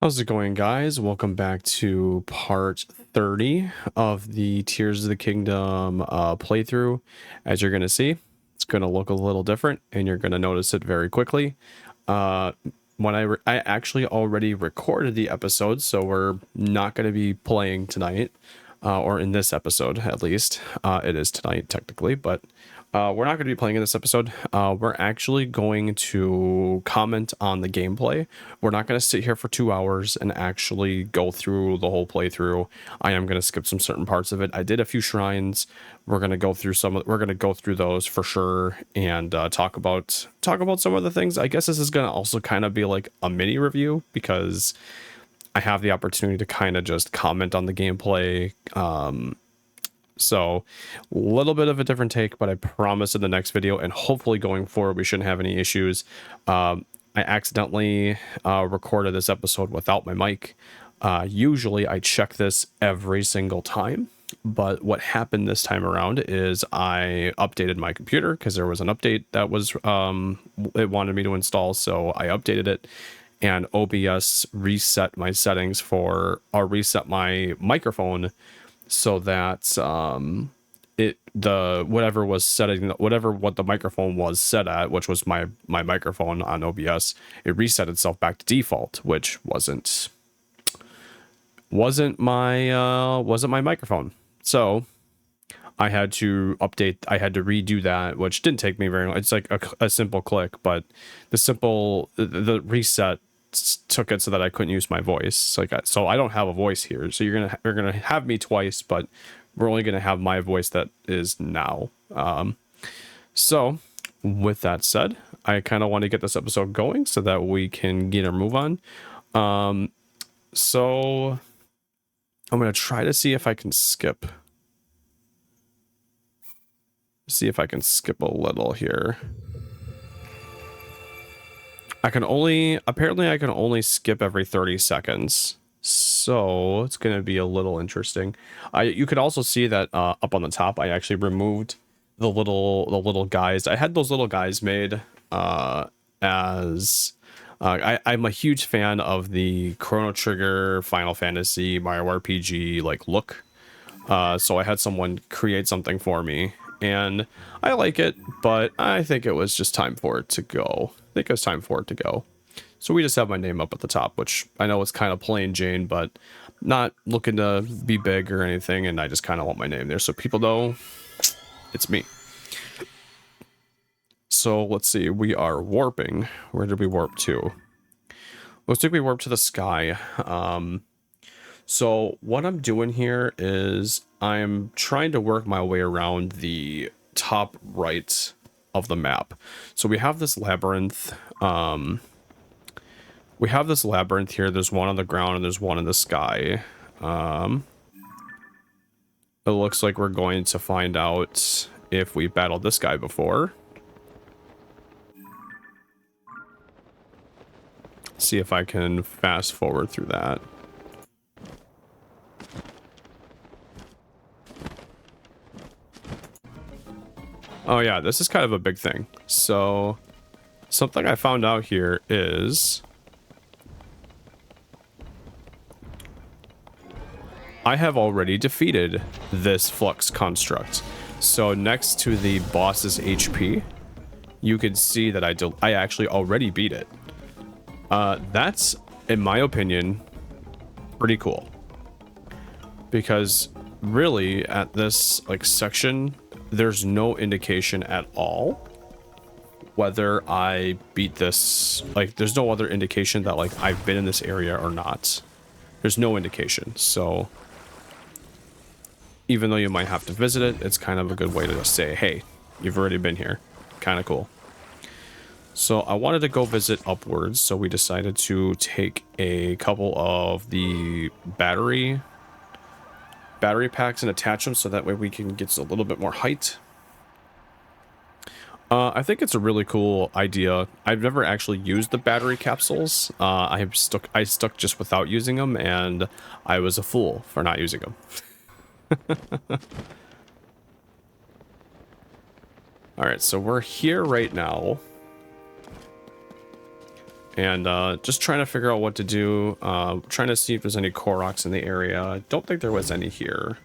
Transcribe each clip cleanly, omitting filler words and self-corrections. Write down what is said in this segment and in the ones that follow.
How's it going, guys? Welcome back to part 30 of the Tears of the Kingdom playthrough. As you're going to see, it's going to look a little different, and you're going to notice it very quickly. Uh, when I actually already recorded the episode, so we're not going to be playing tonight, or in this episode at least. It is tonight technically, but we're not going to be playing in this episode. We're actually going to comment on the gameplay. We're not going to sit here for 2 hours and actually go through the whole playthrough. I am going to skip some certain parts of it. I did a few shrines. We're going to go through we're going to go through those for sure and talk about some of the things. I guess this is going to also kind of be like a mini review because I have the opportunity to kind of just comment on the gameplay. So a little bit of a different take, but I promise in the next video and hopefully going forward, we shouldn't have any issues. I accidentally recorded this episode without my mic. Usually I check this every single time, but what happened this time around is I updated my computer because there was an update that was, it wanted me to install. So I updated it and OBS reset my settings reset my microphone so that what the microphone was set at, which was my microphone on OBS, it reset itself back to default, which wasn't my microphone. So I had to redo that, which didn't take me very long. It's like a simple click, but the reset took it so that I couldn't use my voice. So I don't have a voice here. So you're gonna have me twice, but we're only gonna have my voice that is now. So with that said, I kind of want to get this episode going so that we can get our move on. So I'm gonna try to see if I can skip. See if I can skip a little here. Apparently I can only skip every 30 seconds. So it's going to be a little interesting. You could also see that up on the top, I actually removed the little guys. I had those little guys made as I'm a huge fan of the Chrono Trigger, Final Fantasy, Mario RPG like look. So I had someone create something for me. And I like it, but I think it was just time for it to go. So we just have my name up at the top, which I know is kind of plain Jane, but not looking to be big or anything. And I just kind of want my name there so people know it's me. So let's see. We are warping. Where did we warp to? Looks like we warped to the sky. So what I'm doing here is I'm trying to work my way around the top right of the map. So we have this labyrinth. Here. There's one on the ground and there's one in the sky. It looks like we're going to find out if we battled this guy before. See if I can fast forward through that. Oh yeah, this is kind of a big thing. So something I found out here is I have already defeated this flux construct. So next to the boss's HP, you can see that I actually already beat it. That's, in my opinion, pretty cool. Because really at this like section, there's no indication at all whether I beat this. Like there's no other indication that like I've been in this area or not. There's no indication. So even though you might have to visit it, it's kind of a good way to just say, hey, you've already been here. Kind of cool. So I wanted to go visit upwards, so we decided to take a couple of the battery packs and attach them so that way we can get a little bit more height. I think it's a really cool idea. I've never actually used the battery capsules. I stuck just without using them, and I was a fool for not using them. All right, so we're here right now. And just trying to figure out what to do. Trying to see if there's any Koroks in the area. I don't think there was any here.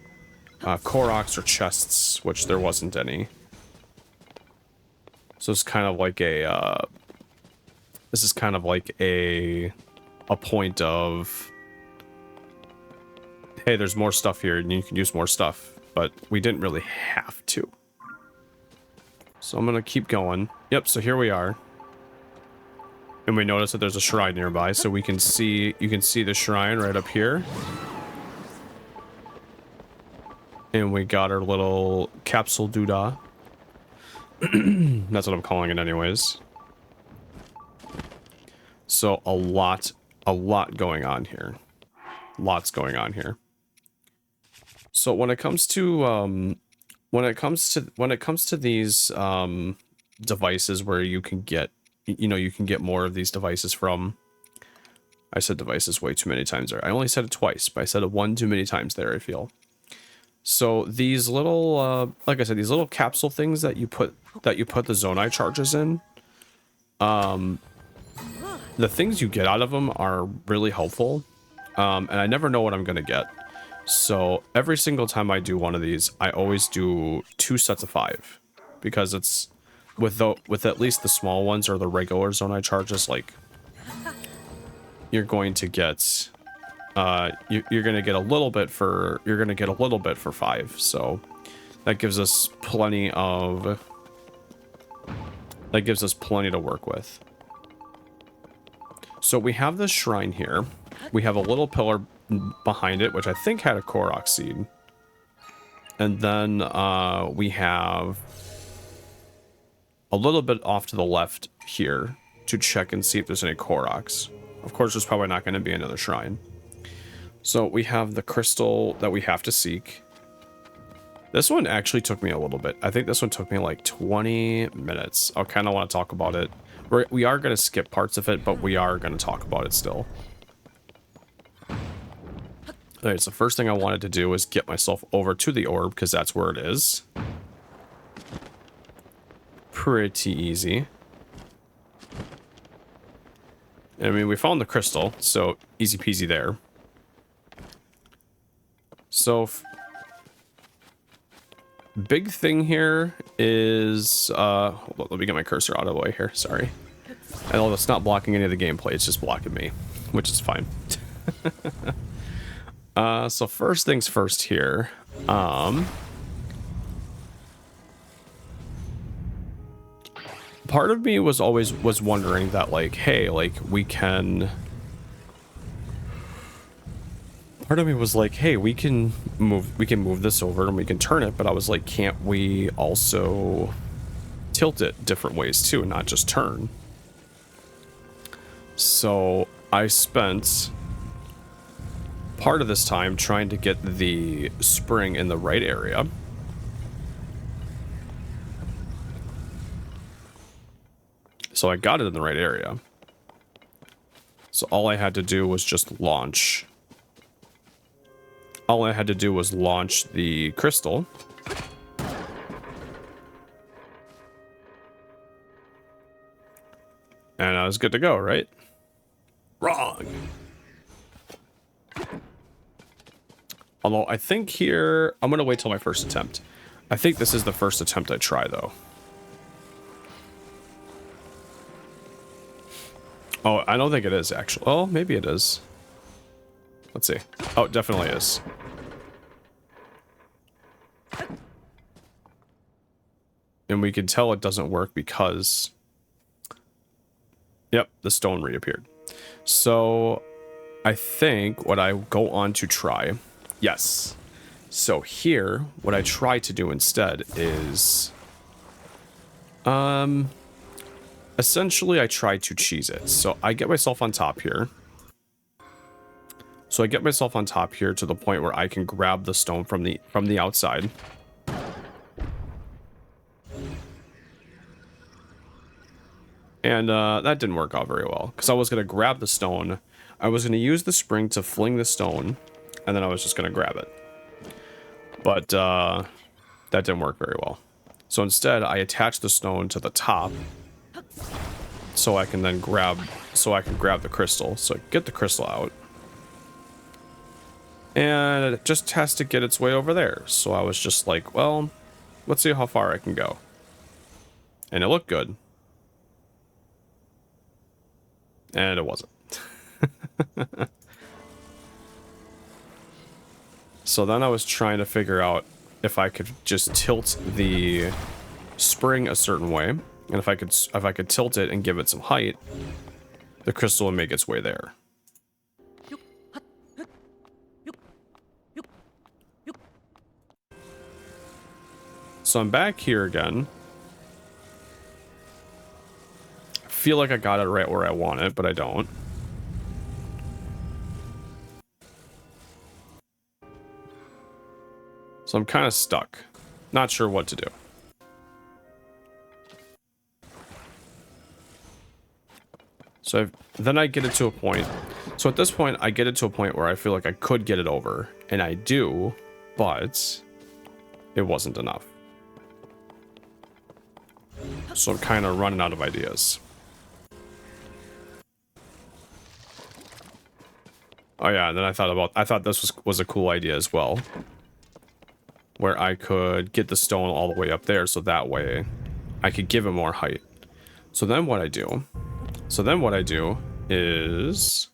Koroks or chests, which there wasn't any. So it's kind of like a... this is kind of like a point of... hey, there's more stuff here and you can use more stuff. But we didn't really have to. So I'm going to keep going. Yep, so here we are. And we notice that there's a shrine nearby, so we can see, you can see the shrine right up here. And we got our little capsule doodah. That's what I'm calling it anyways. So a lot going on here. Lots going on here. So when it comes to these devices where you can get, you know, you can get more of these devices from. I said devices way too many times there. I only said it twice, but I said it one too many times there, I feel. So these little, like I said, these little capsule things that you put the Zonai charges in, the things you get out of them are really helpful, and I never know what I'm gonna get. So every single time I do one of these, I always do 2 sets of 5, because it's with at least the small ones or the regular Zonai charges, like you're going to get. You're gonna get a little bit for 5, so that gives us plenty to work with. So we have this shrine here. We have a little pillar behind it, which I think had a Korok seed, and then we have a little bit off to the left here to check and see if there's any Koroks. Of course, there's probably not going to be another shrine. So we have the crystal that we have to seek. This one actually took me a little bit. I think this one took me like 20 minutes. I kind of want to talk about it. We are going to skip parts of it, but we are going to talk about it still. Alright, so the first thing I wanted to do is get myself over to the orb, because that's where it is. Pretty easy. I mean, we found the crystal, so easy peasy there. So, big thing here is, hold on, let me get my cursor out of the way here, sorry. I know that's not blocking any of the gameplay, it's just blocking me, which is fine. So first things first here, part of me was wondering that, like, hey, like, we can move this over and we can turn it, but I was like, can't we also tilt it different ways too, not just turn? So I spent part of this time trying to get the spring in the right area. So I got it in the right area. So all I had to do was just launch. All I had to do was launch the crystal. And I was good to go, right? Wrong. Although I think here, I'm going to wait till my first attempt. I think this is the first attempt I try, though. Oh, I don't think it is, actually. Oh, maybe it is. Let's see. Oh, it definitely is. And we can tell it doesn't work because... yep, the stone reappeared. So, I think what I go on to try... yes. So here, what I try to do instead is... essentially, I try to cheese it. So I get myself on top here. So I get myself on top here to the point where I can grab the stone from the outside. And that didn't work out very well, because I was going to grab the stone. I was going to use the spring to fling the stone, and then I was just going to grab it. But that didn't work very well. So instead, I attached the stone to the top, so I can then grab so I can grab the crystal. So I get the crystal out. And it just has to get its way over there. So I was just like, well, let's see how far I can go. And it looked good. And it wasn't. So then I was trying to figure out if I could just tilt the spring a certain way. And if I could tilt it and give it some height, the crystal would make its way there. So I'm back here again. I feel like I got it right where I want it, but I don't. So I'm kind of stuck. Not sure what to do. So then I get it to a point. So at this point, I get it to a point where I feel like I could get it over. And I do, but it wasn't enough. So I'm kind of running out of ideas. Oh yeah, and then I thought this was a cool idea as well. Where I could get the stone all the way up there, so that way I could give it more height. So then what I do is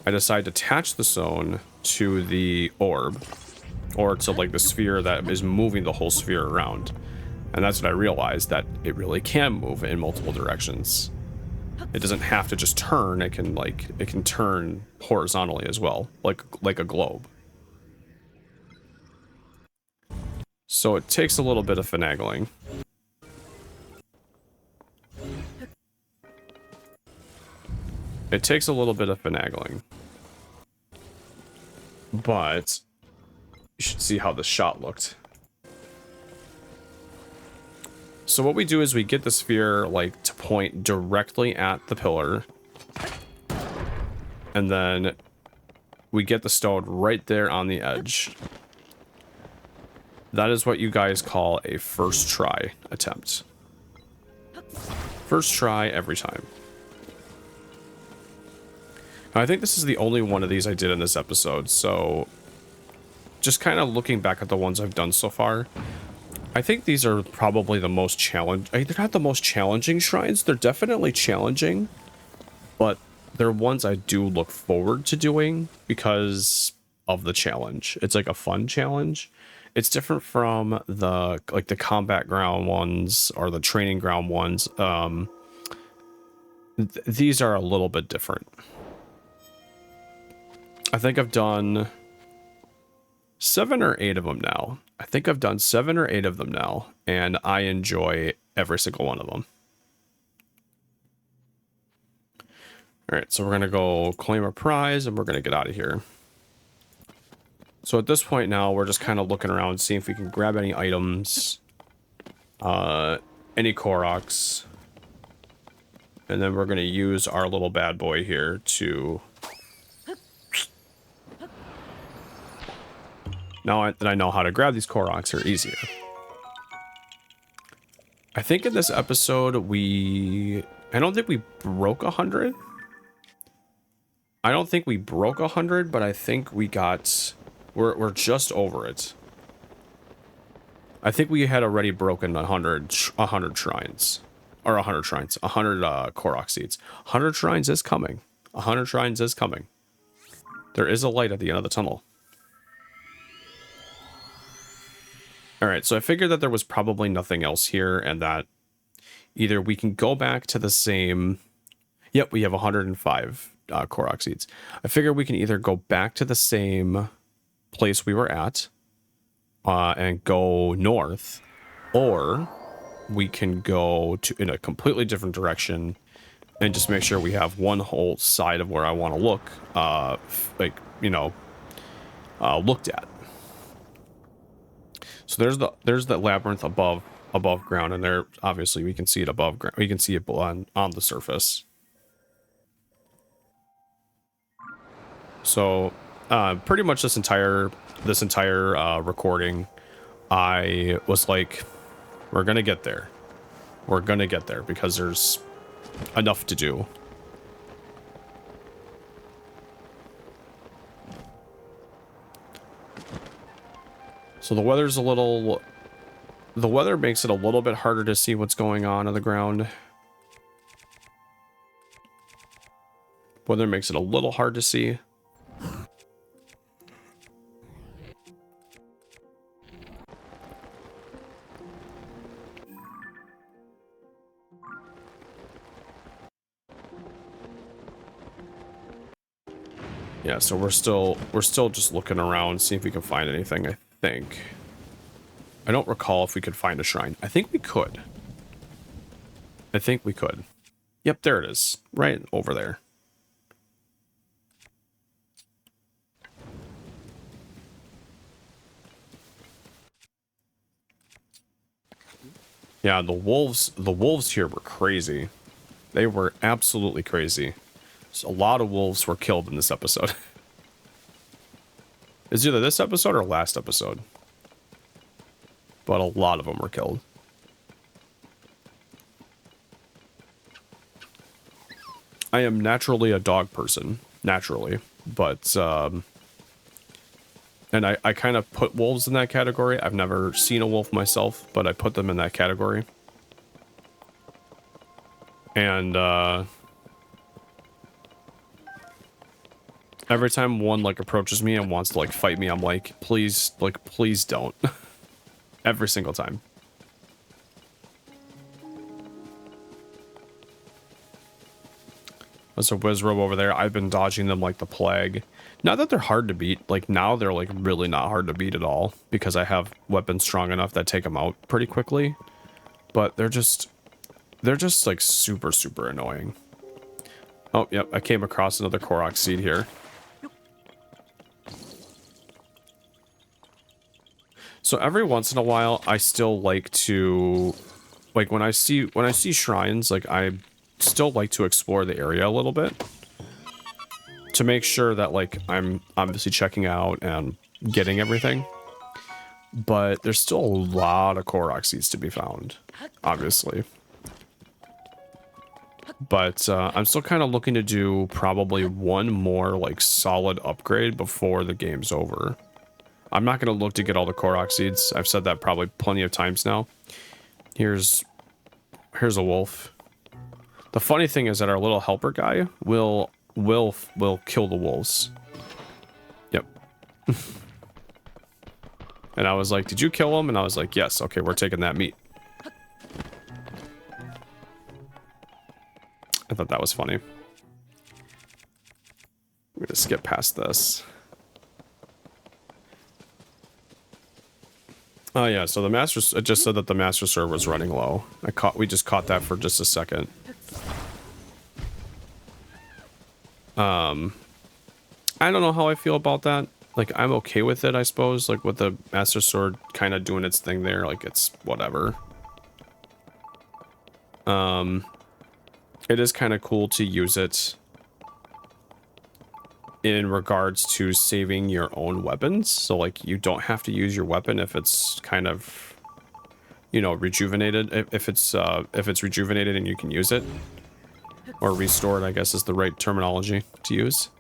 I decide to attach the stone to the orb, or to like the sphere that is moving the whole sphere around. And that's what I realized, that it really can move in multiple directions. It doesn't have to just turn, it can turn horizontally as well, like a globe. So it takes a little bit of finagling. But you should see how the shot looked. So what we do is we get the sphere like to point directly at the pillar. And then we get the stone right there on the edge. That is what you guys call a first try attempt. First try every time. Now, I think this is the only one of these I did in this episode, so just kind of looking back at the ones I've done so far, I think these are probably the most challenging. They're not the most challenging shrines. They're definitely challenging, but they're ones I do look forward to doing because of the challenge. It's like a fun challenge. It's different from the combat ground ones or the training ground ones. These are a little bit different. I think I've done 7 or 8 of them now. And I enjoy every single one of them. All right, so we're gonna go claim a prize and we're gonna get out of here. So at this point now, we're just kind of looking around, seeing if we can grab any items, any Koroks, and then we're going to use our little bad boy here to... Now that I know how to grab these Koroks are easier. I think in this episode, I don't think we broke 100. I don't think we broke 100, but I think we got... We're just over it. I think we had already broken 100 shrines. Or 100 shrines. 100 Korok seeds. 100 shrines is coming. 100 shrines is coming. There is a light at the end of the tunnel. Alright, so I figured that there was probably nothing else here, and that either we can go back to the same... Yep, we have 105 Korok seeds. I figure we can either go back to the same place we were at and go north, or we can go in a completely different direction and just make sure we have one whole side of where I want to look looked at. So there's the labyrinth above ground, and there obviously we can see it above ground. We can see it on the surface. So pretty much this entire recording, I was like, we're gonna get there. We're gonna get there because there's enough to do. So the weather's a little... The weather makes it a little bit harder to see what's going on the ground. Weather makes it a little hard to see. Yeah, so we're still just looking around, see if we can find anything, I think. I don't recall if we could find a shrine. I think we could. I think we could. Yep, there it is. Right over there. Yeah, the wolves here were crazy. They were absolutely crazy. So a lot of wolves were killed in this episode. It's either this episode or last episode. But a lot of them were killed. I am naturally a dog person. Naturally. But, and I kind of put wolves in that category. I've never seen a wolf myself, but I put them in that category. And, every time one, like, approaches me and wants to, like, fight me, I'm like, please don't. Every single time. There's a Wizrobe over there. I've been dodging them like the plague. Not that they're hard to beat. Like, now they're, like, really not hard to beat at all. Because I have weapons strong enough that take them out pretty quickly. But they're just, like, super, super annoying. Oh, yep. I came across another Korok seed here. So every once in a while, I still like to, like, when I see shrines, like, I still like to explore the area a little bit to make sure that, like, I'm obviously checking out and getting everything. But there's still a lot of Korok seeds to be found, obviously. But I'm still kind of looking to do probably one more, like, solid upgrade before the game's over. I'm not going to look to get all the Korok seeds. I've said that probably plenty of times now. Here's a wolf. The funny thing is that our little helper guy will kill the wolves. Yep. And I was like, did you kill him? And I was like, yes. Okay, we're taking that meat. I thought that was funny. I'm going to skip past this. Oh yeah, so the master, it just said that the master server was running low. We just caught that for just a second. I don't know how I feel about that. Like, I'm okay with it, I suppose. Like, with the master sword kind of doing its thing there, like, it's whatever. It is kind of cool to use it in regards to saving your own weapons. So, like, you don't have to use your weapon if it's kind of, you know, rejuvenated. If it's rejuvenated and you can use it. Or restored, I guess, is the right terminology to use.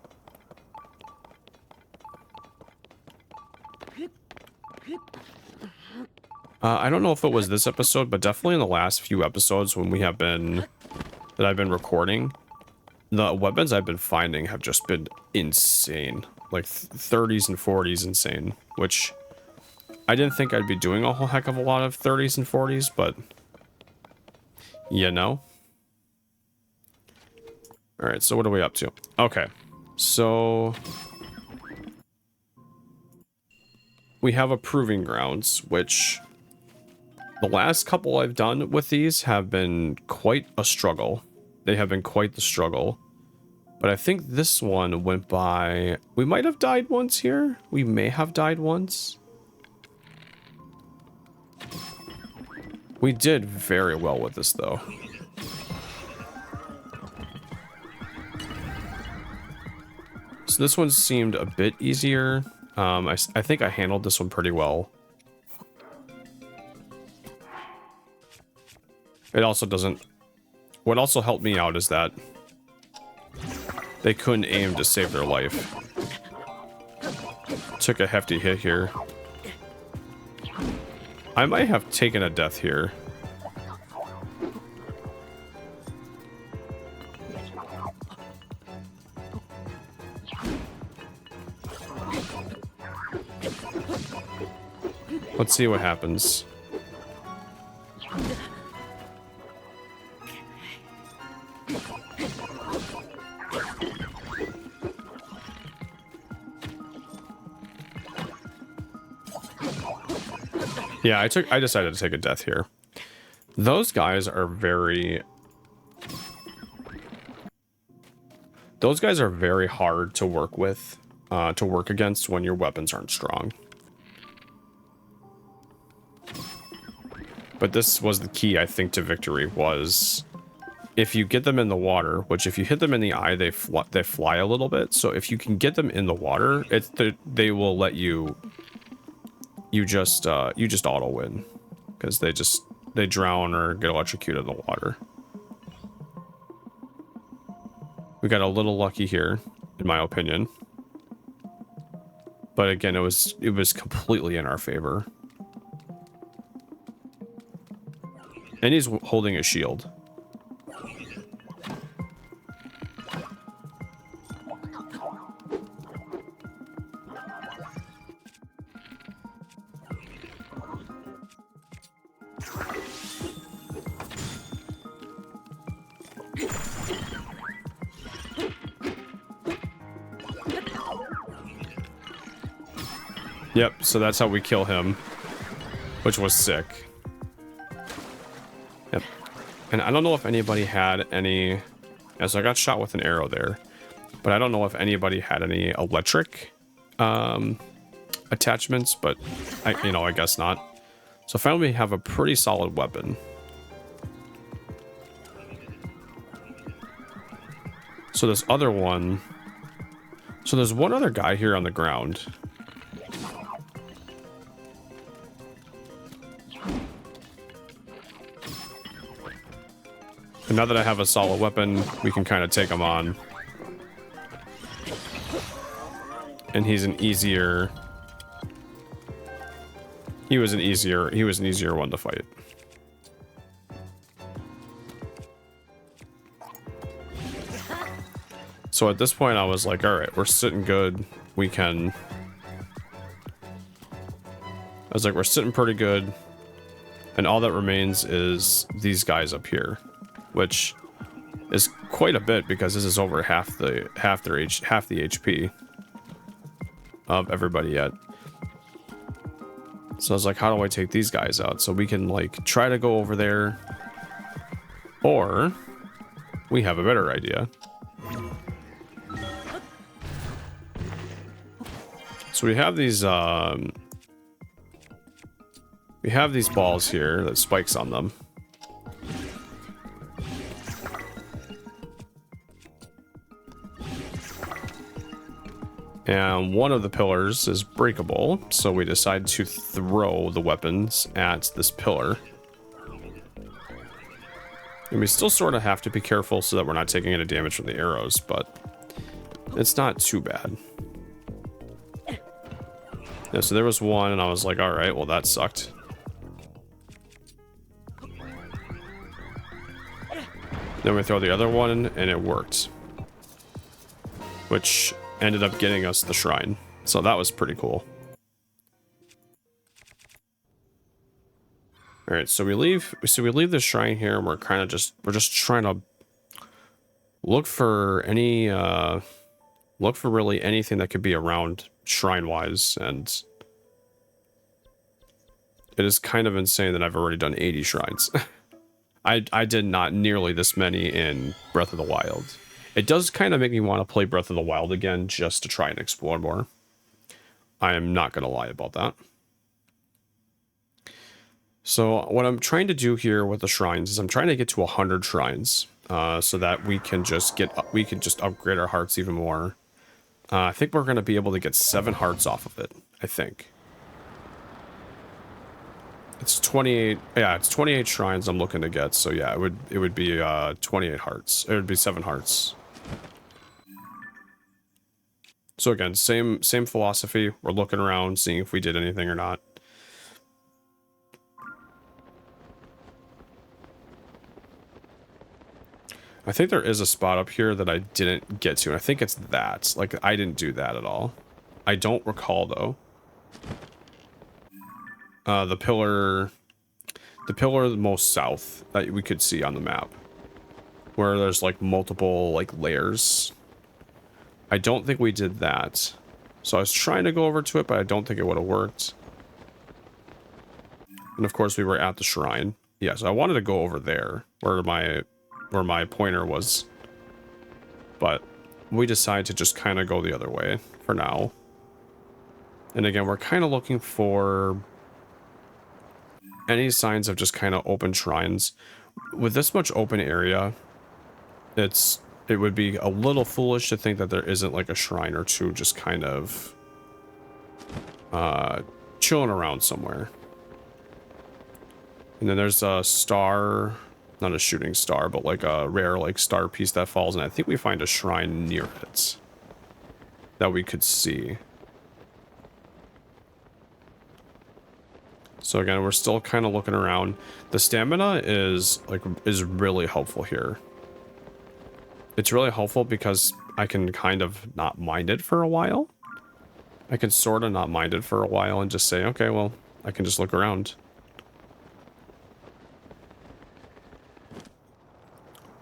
I don't know if it was this episode, but definitely in the last few episodes when we have been, that I've been recording, the weapons I've been finding have just been insane. Like 30s and 40s insane, which I didn't think I'd be doing a whole heck of a lot of 30s and 40s, but you know. All right, so what are we up to? Okay, so we have a proving grounds, which the last couple I've done with these have been quite a struggle. They have been quite the struggle. But I think this one went by... We might have died once here. We may have died once. We did very well with this, though. So this one seemed a bit easier. I think I handled this one pretty well. It also doesn't... What also helped me out is that they couldn't aim to save their life. Took a hefty hit here. I might have taken a death here. Let's see what happens. Yeah, I decided to take a death here. Those guys are very hard to work with, to work against when your weapons aren't strong. But this was the key, I think, to victory, was if you get them in the water, which if you hit them in the eye, they fly a little bit. So if you can get them in the water, they will let you just auto win, because they drown or get electrocuted in the water. We got a little lucky here, in my opinion. But again, it was completely in our favor. And he's holding a shield. Yep, so that's how we kill him, which was sick. Yep. And I don't know if anybody had any... Yeah, so I got shot with an arrow there. But I don't know if anybody had any electric attachments, but I guess not. So finally we have a pretty solid weapon. So this other one... So there's one other guy here on the ground. And now that I have a solid weapon, we can kind of take him on. And he's an easier... He was an easier one to fight. So at this point I was like, alright, we're sitting good. We can... I was like, we're sitting pretty good. And all that remains is these guys up here. Which is quite a bit, because this is over half the HP of everybody yet. So I was like, how do I take these guys out? So we can like try to go over there, or we have a better idea. So we have these balls here that spikes on them. And one of the pillars is breakable, so we decide to throw the weapons at this pillar. And we still sort of have to be careful so that we're not taking any damage from the arrows, but it's not too bad. Yeah, so there was one, and I was like, alright, well that sucked. Then we throw the other one, and it worked. Which ended up getting us the shrine. So that was pretty cool. Alright, so we leave the shrine here, and we're just trying to look for any really anything that could be around shrine-wise, and it is kind of insane that I've already done 80 shrines. I did not nearly this many in Breath of the Wild. It does kind of make me want to play Breath of the Wild again just to try and explore more. I am not going to lie about that. So what I'm trying to do here with the shrines is I'm trying to get to 100 shrines, so that we can just upgrade our hearts even more. I think we're going to be able to get 7 hearts off of it, I think. It's 28, yeah, it's 28 shrines I'm looking to get, so yeah, it would be 28 hearts. It would be 7 hearts. So again, same philosophy. We're looking around, seeing if we did anything or not. I think there is a spot up here that I didn't get to, and I think it's that. Like, I didn't do that at all. I don't recall, though. The pillar most south that we could see on the map, where there's like multiple like layers. I don't think we did that. So I was trying to go over to it, but I don't think it would have worked. And of course we were at the shrine. Yeah, so I wanted to go over there where my pointer was. But we decided to just kind of go the other way for now. And again, we're kind of looking for any signs of just kind of open shrines. With this much open area, it would be a little foolish to think that there isn't like a shrine or two just kind of chilling around somewhere. And then there's a star, not a shooting star, but like a rare like star piece that falls, and I think we find a shrine near it that we could see. So again, we're still kind of looking around. The stamina is really helpful here. It's really helpful because I can kind of not mind it for a while. I can sort of not mind it for a while and just say, okay, well, I can just look around.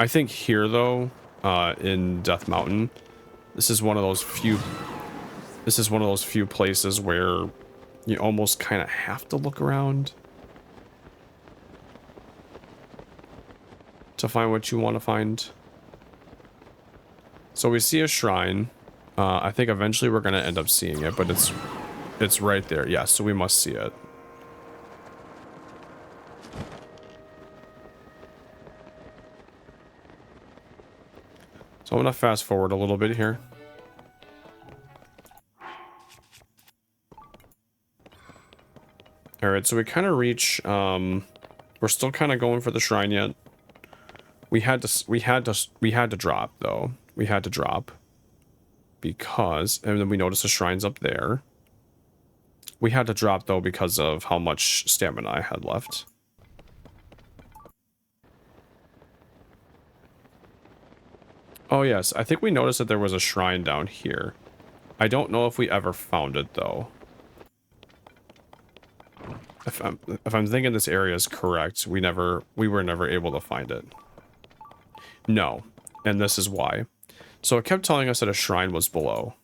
I think here, though, in Death Mountain, this is one of those few places where you almost kind of have to look around to find what you want to find. So we see a shrine. I think eventually we're going to end up seeing it, but it's right there. Yeah, so we must see it. So I'm going to fast forward a little bit here. All right, so we kind of reach, we're still kind of going for the shrine yet. We had to drop though. We had to drop because, and then we noticed the shrine's up there. We had to drop though because of how much stamina I had left. Oh yes, I think we noticed that there was a shrine down here. I don't know if we ever found it though. If I'm thinking this area is correct, we were never able to find it. No, and this is why. So it kept telling us that a shrine was below.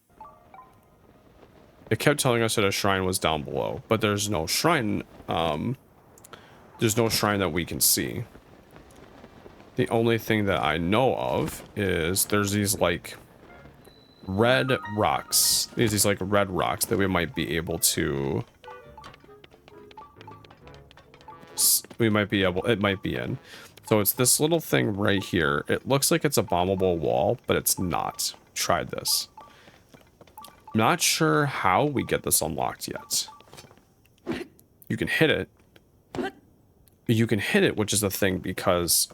It kept telling us that a shrine was down below, but there's no shrine. There's no shrine that we can see. The only thing that I know of is there's these like red rocks. There's these like red rocks that we might be able to. It might be in. So it's this little thing right here. It looks like it's a bombable wall, but it's not. Tried this. Not sure how we get this unlocked yet. You can hit it. You can hit it, which is the thing, because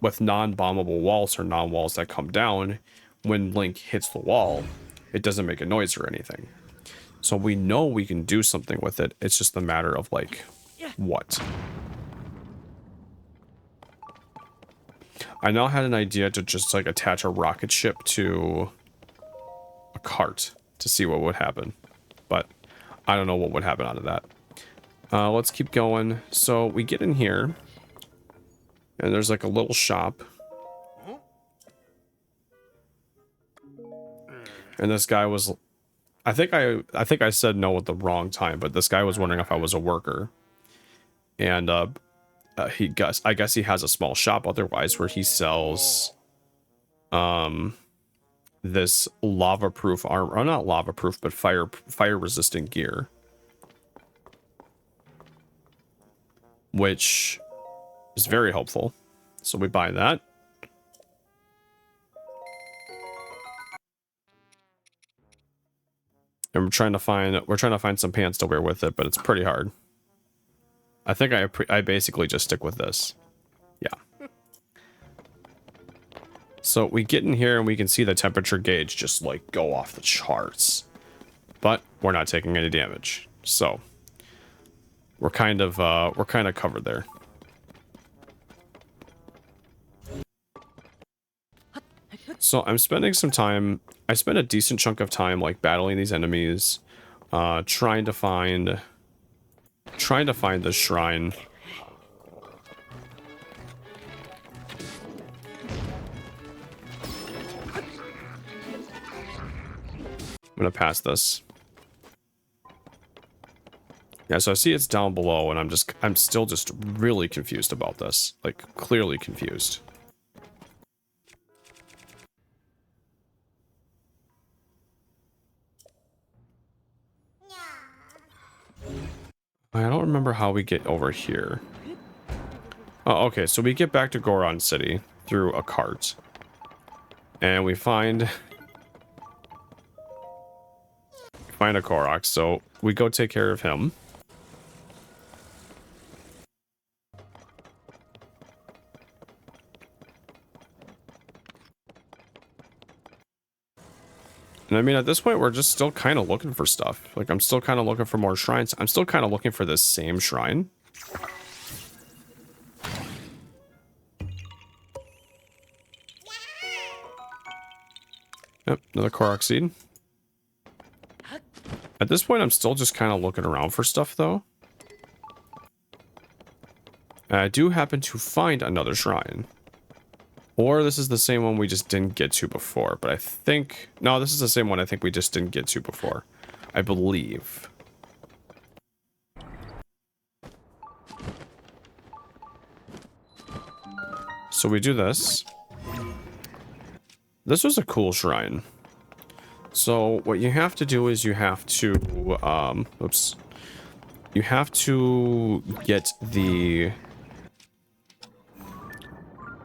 with non-bombable walls or non-walls that come down, when Link hits the wall, it doesn't make a noise or anything. So we know we can do something with it. It's just a matter of like, what? I now had an idea to just like attach a rocket ship to a cart to see what would happen, but I don't know what would happen out of that. Let's keep going. So we get in here and there's like a little shop, and this guy was, I think I said no at the wrong time, but this guy was wondering if I was a worker, and I guess he has a small shop otherwise where he sells this lava-proof armor, or not lava-proof, but fire-resistant gear, which is very helpful. So we buy that. And we're trying to find some pants to wear with it, but it's pretty hard. I think I basically just stick with this. Yeah. So we get in here and we can see the temperature gauge just like go off the charts, but we're not taking any damage. So we're kind of covered there. So I'm spending some time. I spent a decent chunk of time like battling these enemies, trying to find the shrine. I'm gonna pass this. Yeah, so I see it's down below, and I'm still just really confused about this. Like, clearly confused. I don't remember how we get over here. Oh, okay, so we get back to Goron City through a cart. And we find a Korok, so we go take care of him. And I mean, at this point, we're just still kind of looking for stuff. Like, I'm still kind of looking for more shrines. I'm still kind of looking for this same shrine. Yep, another Korok seed. At this point, I'm still just kind of looking around for stuff, though. And I do happen to find another shrine. Or this is the same one we just didn't get to before, but I think... No, this is the same one I think we just didn't get to before. I believe. So we do this. This was a cool shrine. So what you have to do is you have to... oops. You have to get the...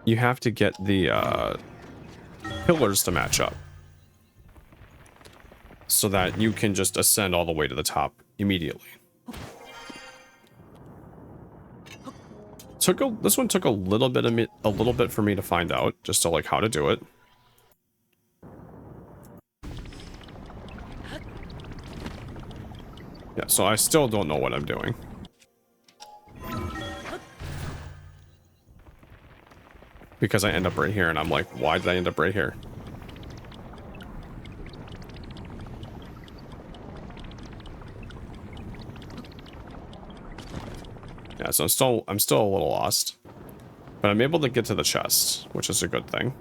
You have to get the pillars to match up so that you can just ascend all the way to the top immediately. This one took a little bit for me to find out, just to like how to do it. Yeah, so I still don't know what I'm doing. Because I end up right here, and I'm like, why did I end up right here? Yeah, so I'm still a little lost. But I'm able to get to the chest, which is a good thing.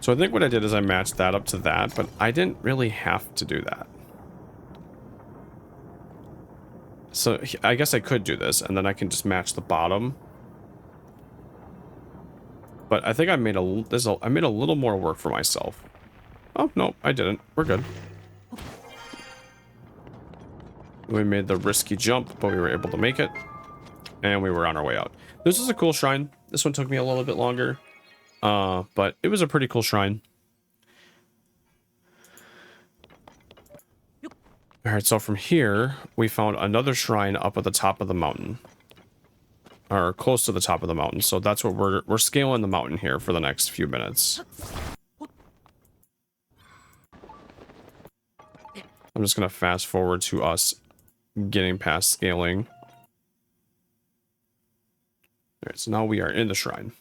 So I think what I did is I matched that up to that, but I didn't really have to do that. So I guess I could do this, and then I can just match the bottom. But I think I made a little more work for myself. Oh, no, I didn't. We're good. We made the risky jump, but we were able to make it. And we were on our way out. This is a cool shrine. This one took me a little bit longer. But it was a pretty cool shrine. Alright, so from here, we found another shrine up at the top of the mountain. Or close to the top of the mountain. So that's what we're scaling the mountain here for the next few minutes. I'm just gonna fast forward to us getting past scaling. Alright, so now we are in the shrine.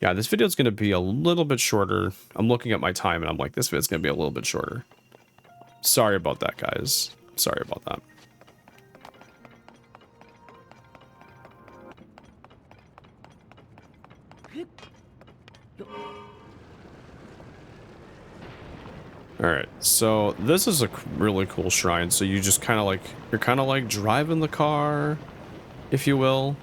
Yeah, this video is going to be a little bit shorter. I'm looking at my time and I'm like, this video is going to be a little bit shorter. Sorry about that, guys. Sorry about that. Alright, so this is a really cool shrine. So you just kind of like, you're kind of like driving the car, if you will.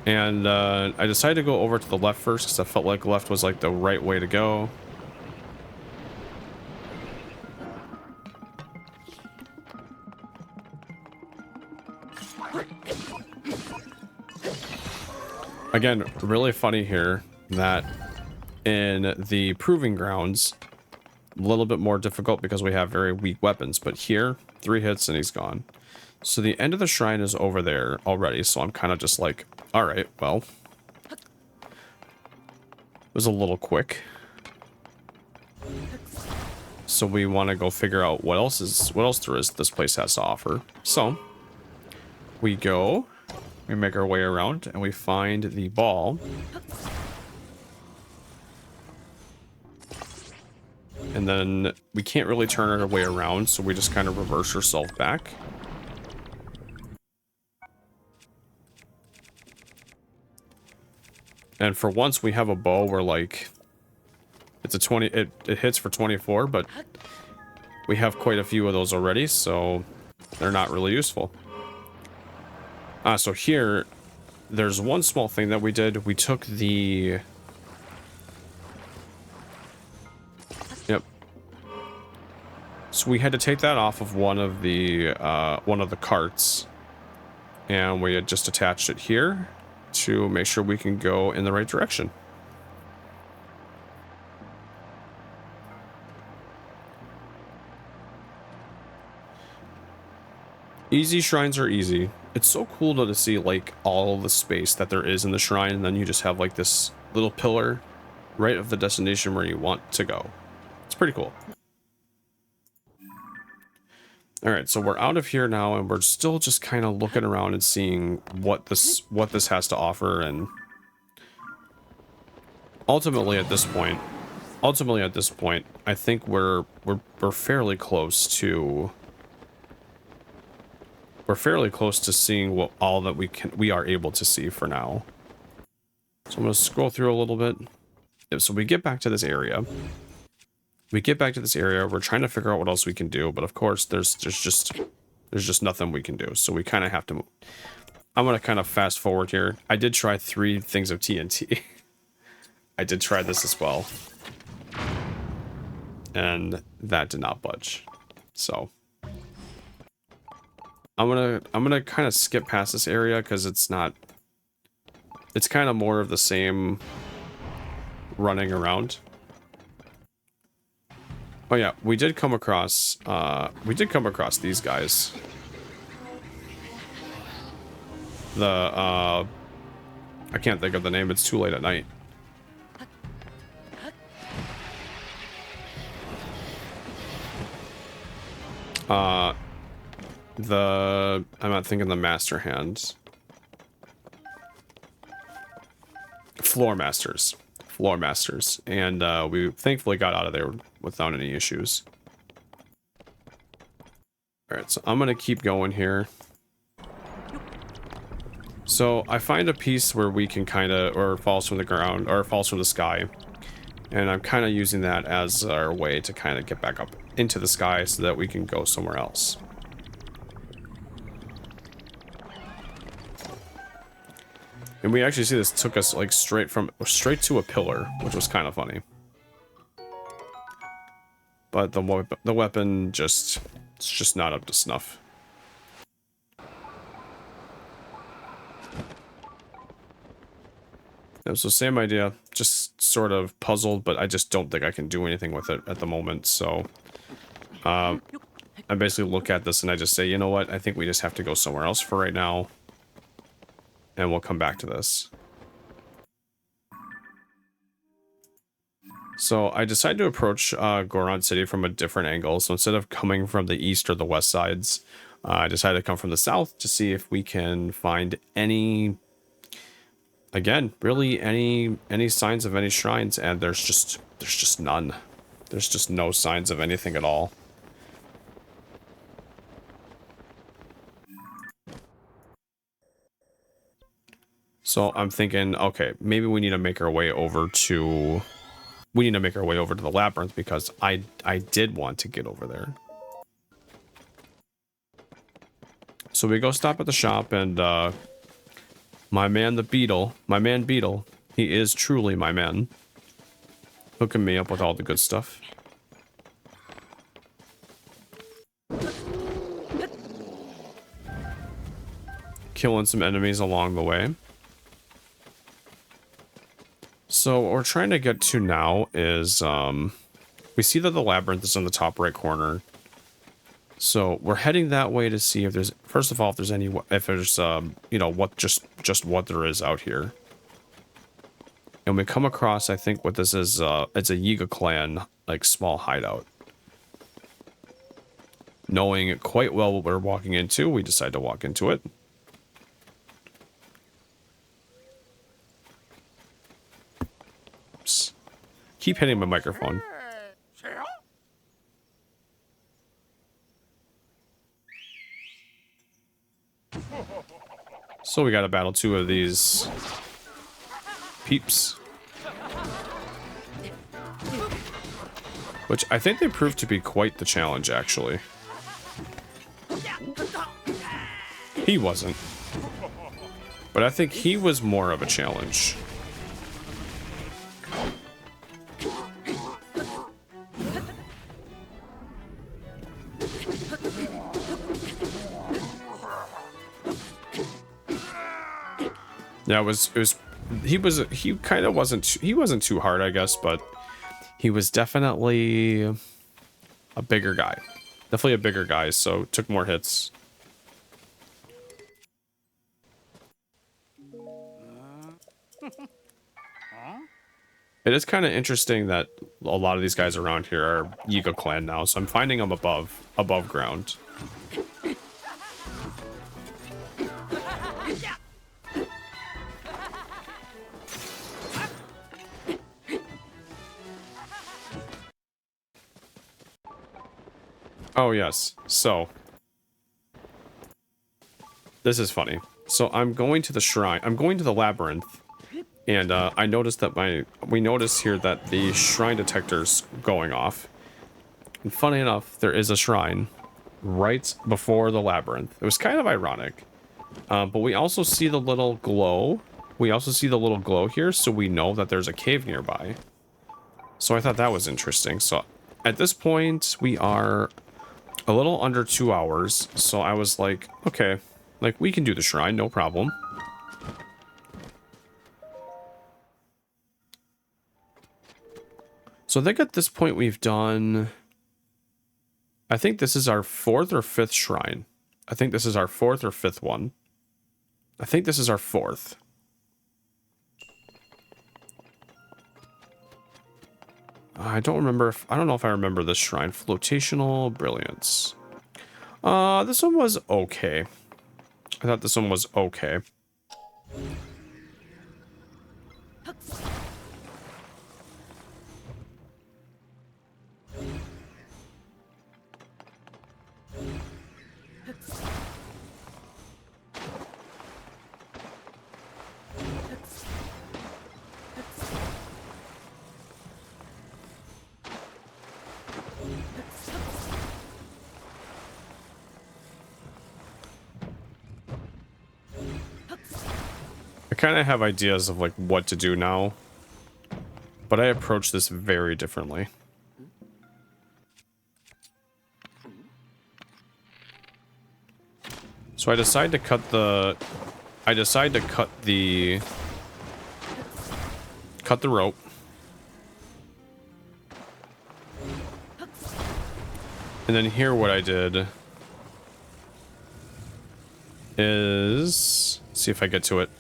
And I decided to go over to the left first because I felt like left was like the right way to go. Again, really funny here that in the Proving Grounds, a little bit more difficult because we have very weak weapons, but here, 3 hits and he's gone. So the end of the shrine is over there already, so I'm kind of just like, alright, well, it was a little quick. So we want to go figure out what else there is this place has to offer. So we go, we make our way around, and we find the ball. And then we can't really turn our way around, so we just kind of reverse ourselves back. And for once, we have a bow where, like, it's a 20, it hits for 24, but we have quite a few of those already, so they're not really useful. So here, there's one small thing that we did. We took the... Yep. So we had to take that off of one of the carts, and we had just attached it here to make sure we can go in the right direction. Easy shrines are easy. It's so cool to see like all the space that there is in the shrine, and then you just have like this little pillar right of the destination where you want to go. It's pretty cool. Alright, so we're out of here now, and we're still just kind of looking around and seeing what this has to offer, and ultimately at this point, I think we're fairly close to seeing what all that we are able to see for now. So I'm going to scroll through a little bit. So we get back to this area. We're trying to figure out what else we can do, but of course there's just nothing we can do. So we kind of have to move. I'm going to kind of fast forward here. I did try 3 things of TNT. I did try this as well. And that did not budge. So I'm gonna kind of skip past this area because it's kind of more of the same running around. Oh yeah, we did come across these guys. I can't think of the name, it's too late at night. I'm not thinking the Master Hand. Floor Masters. And we thankfully got out of there without any issues. Alright, so I'm gonna keep going here. So I find a piece where we can kind of, or falls from the ground, or falls from the sky. And I'm kind of using that as our way to kind of get back up into the sky so that we can go somewhere else. And we actually see this took us like straight to a pillar, which was kind of funny. But the weapon it's just not up to snuff. So same idea, just sort of puzzled, but I just don't think I can do anything with it at the moment. So I basically look at this and I just say, you know what, I think we just have to go somewhere else for right now. And we'll come back to this. So I decided to approach Goron City from a different angle. So instead of coming from the east or the west sides, I decided to come from the south to see if we can find any, again, really any signs of any shrines. And there's just none. There's just no signs of anything at all. So I'm thinking, okay, maybe we need to make our way over to... the labyrinth because I did want to get over there. So we go stop at the shop and my man Beetle, he is truly my man. Hooking me up with all the good stuff. Killing some enemies along the way. So what we're trying to get to now is We see that the labyrinth is in the top right corner. So we're heading that way to see if there's, first of all, if there's any, if there's, you know, what, just what there is out here. And we come across, I think what this is, it's a Yiga clan, like, small hideout. Knowing quite well what we're walking into, we decide to walk into it. Oops. Keep hitting my microphone. So we gotta battle 2 of these peeps. Which I think they proved to be quite the challenge, actually. He wasn't. But I think he was more of a challenge. Yeah, he kind of wasn't too hard, I guess, but he was definitely a bigger guy. Definitely a bigger guy, so took more hits. It is kind of interesting that a lot of these guys around here are Yiga clan now, so I'm finding them above ground. Oh, yes. So, this is funny. So, I'm going to the shrine. I'm going to the labyrinth. And I noticed that we notice here that the shrine detector's going off. And funny enough, there is a shrine right before the labyrinth. It was kind of ironic. But we also see the little glow. We also see the little glow here, so we know that there's a cave nearby. So I thought that was interesting. So at this point, we are a little under 2 hours, so I was like, okay, like, we can do the shrine, no problem. So I think at this point we've done, I think this is our 4th or 5th shrine. I think this is our 4th or 5th one. I think this is our 4th. I don't remember if, I don't know if I remember this shrine. Flotational, Brilliance. This one was okay. I thought this one was okay. I kind of have ideas of like what to do now, but I approach this very differently. So I decide to cut the rope. And then here what I did is, see if I get to it.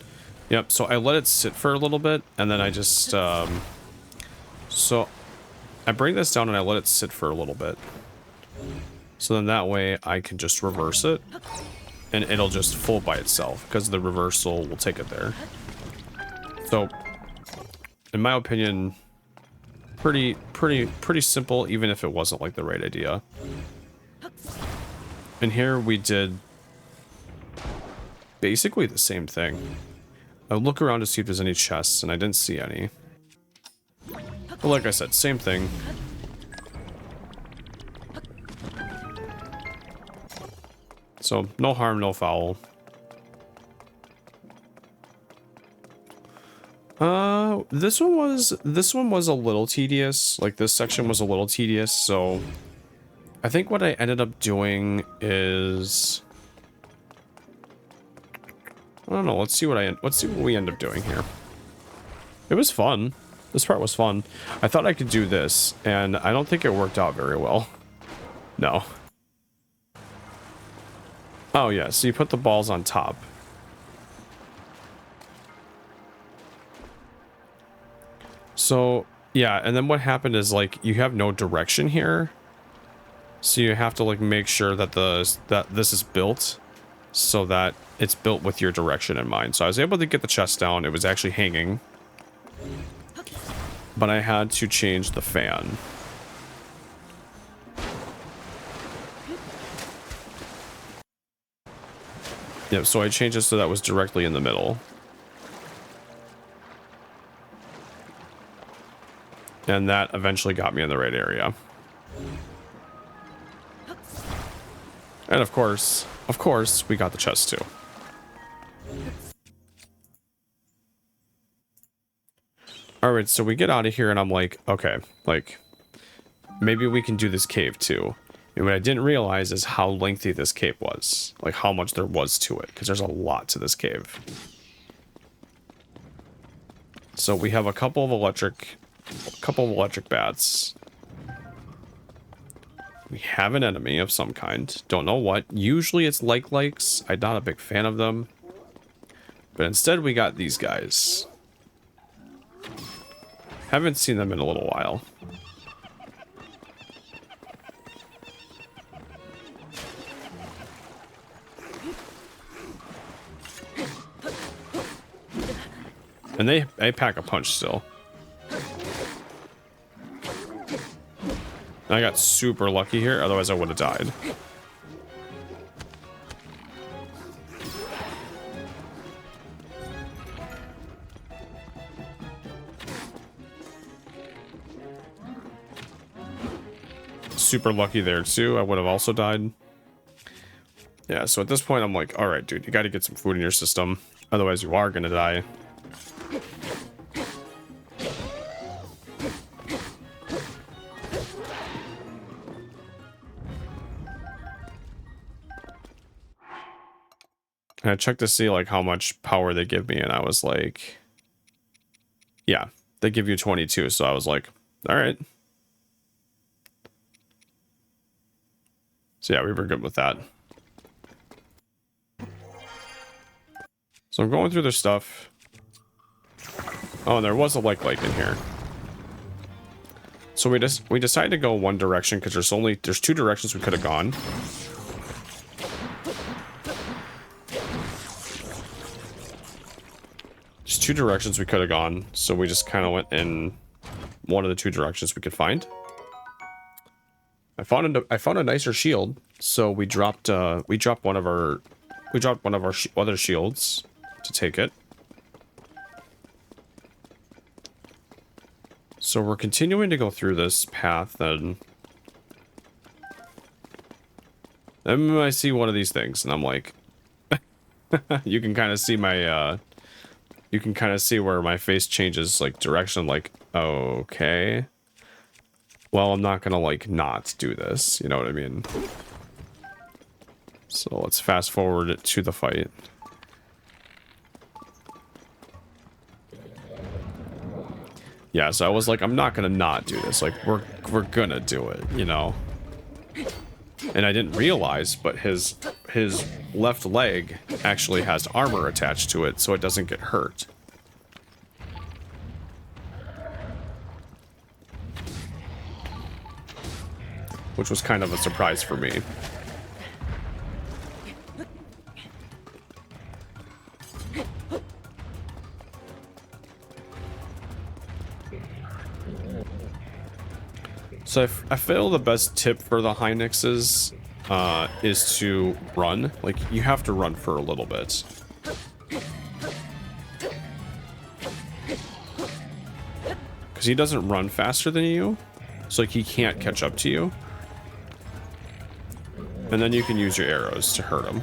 Yep, so I let it sit for a little bit, and then I just, so I bring this down and I let it sit for a little bit. So then that way I can just reverse it, and it'll just fold by itself, because the reversal will take it there. So, in my opinion, pretty simple, even if it wasn't like the right idea. And here we did basically the same thing. I look around to see if there's any chests, and I didn't see any. But like I said, same thing. So, no harm, no foul. This one was a little tedious. Like, this section was a little tedious, so I think what I ended up doing is, I don't know, let's see what we end up doing here. It was fun. It This part was fun. I thought I could do this, and I don't think it worked out very well. No. Oh, yeah, so you put the balls on top. So, yeah, and then what happened is, like, you have no direction here. So you have to, like, make sure that this is built so that it's built with your direction in mind. So I was able to get the chest down. It was actually hanging. But I had to change the fan. Yep, so I changed it so that was directly in the middle. And that eventually got me in the right area. And of course, we got the chest too. Alright, so we get out of here and I'm like, okay, like, maybe we can do this cave too. And what I didn't realize is how lengthy this cave was. Like, how much there was to it. Because there's a lot to this cave. So we have a couple of electric bats. We have an enemy of some kind. Don't know what. Usually it's likes. I'm not a big fan of them. But instead we got these guys. Haven't seen them in a little while. And they pack a punch still. I got super lucky here, otherwise I would have died. Super lucky there too, I would have also died. Yeah, so at this point I'm like, alright dude, you gotta get some food in your system, otherwise you are gonna die. And I checked to see like how much power they give me, and I was like, yeah, they give you 22, so I was like, all right. So yeah, we were good with that. So I'm going through their stuff. Oh, and there was a like in here. So we decided to go one direction because there's two directions we could have gone. There's two directions we could have gone, so we just kind of went in one of the two directions we could find. I found a nicer shield, so we dropped one of our other shields to take it. So we're continuing to go through this path, and then I see one of these things, and I'm like, you can kind of see my you can kind of see where my face changes like direction, like, okay, well, I'm not gonna like not do this, you know what I mean? So let's fast forward to the fight. Yeah, so I was like, I'm not gonna not do this, like we're gonna do it, you know? And I didn't realize, but his left leg actually has armor attached to it, so it doesn't get hurt. Which was kind of a surprise for me. So I feel the best tip for the Hynixes is to run. Like, you have to run for a little bit. Because he doesn't run faster than you. So, like, he can't catch up to you. And then you can use your arrows to hurt him.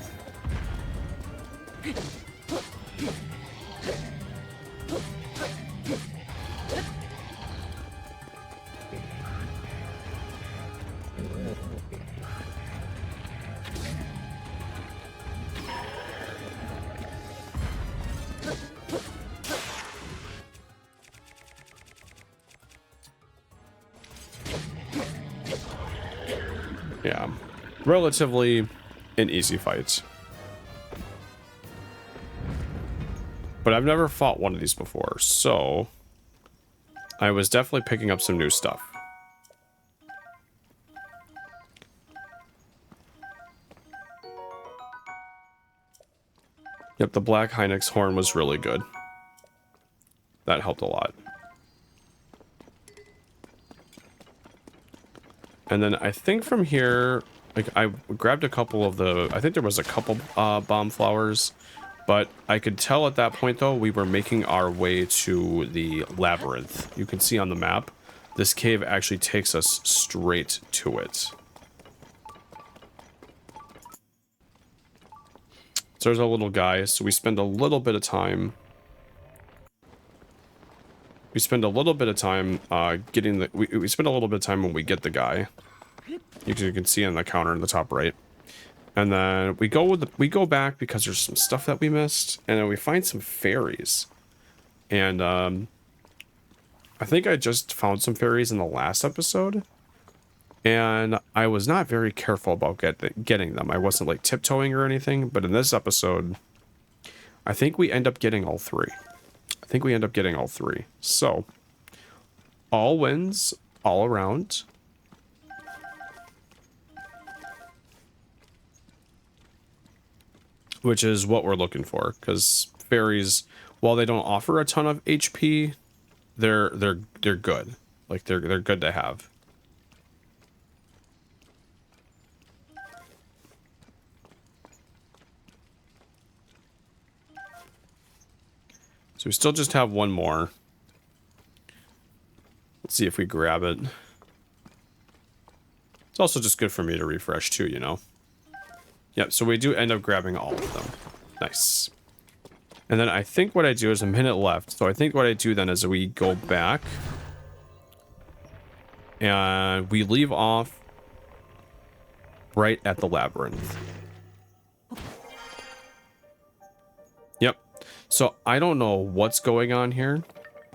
relatively an easy fight. But I've never fought one of these before, so I was definitely picking up some new stuff. Yep, the Black Hynix horn was really good. That helped a lot. And then I think from here, like, I grabbed a couple of the... I think there was a couple bomb flowers. But I could tell at that point, though, we were making our way to the labyrinth. You can see on the map, this cave actually takes us straight to it. So there's a little guy, so we spend a little bit of time... We spend a little bit of time getting the... We spend a little bit of time when we get the guy. You can see on the counter in the top right. And then we go back because there's some stuff that we missed, and then we find some fairies. And I think I just found some fairies in the last episode, and I was not very careful about getting them. I wasn't like tiptoeing or anything, but in this episode, I think we end up getting all three. So, all wins all around. Which is what we're looking for, because fairies, while they don't offer a ton of HP, they're good. Like they're good to have. So we still just have one more. Let's see if we grab it. It's also just good for me to refresh too, you know. Yep, so we do end up grabbing all of them. Nice. And then I think what I do is a minute left. So I think what I do then is we go back. And we leave off right at the labyrinth. Yep. So I don't know what's going on here.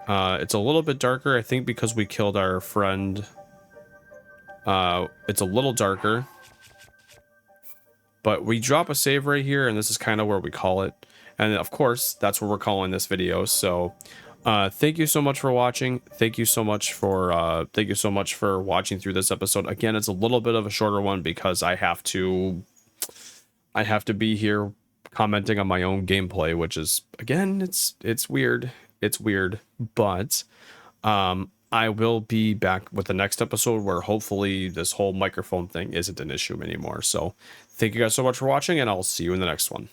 It's a little bit darker, I think, because we killed our friend. It's a little darker. But we drop a save right here, and this is kind of where we call it. And of course, that's where we're calling this video. So thank you so much for watching. Thank you so much for watching through this episode. Again, it's a little bit of a shorter one because I have to be here commenting on my own gameplay, which is, again, it's weird. It's weird, but I will be back with the next episode where hopefully this whole microphone thing isn't an issue anymore. So thank you guys so much for watching, and I'll see you in the next one.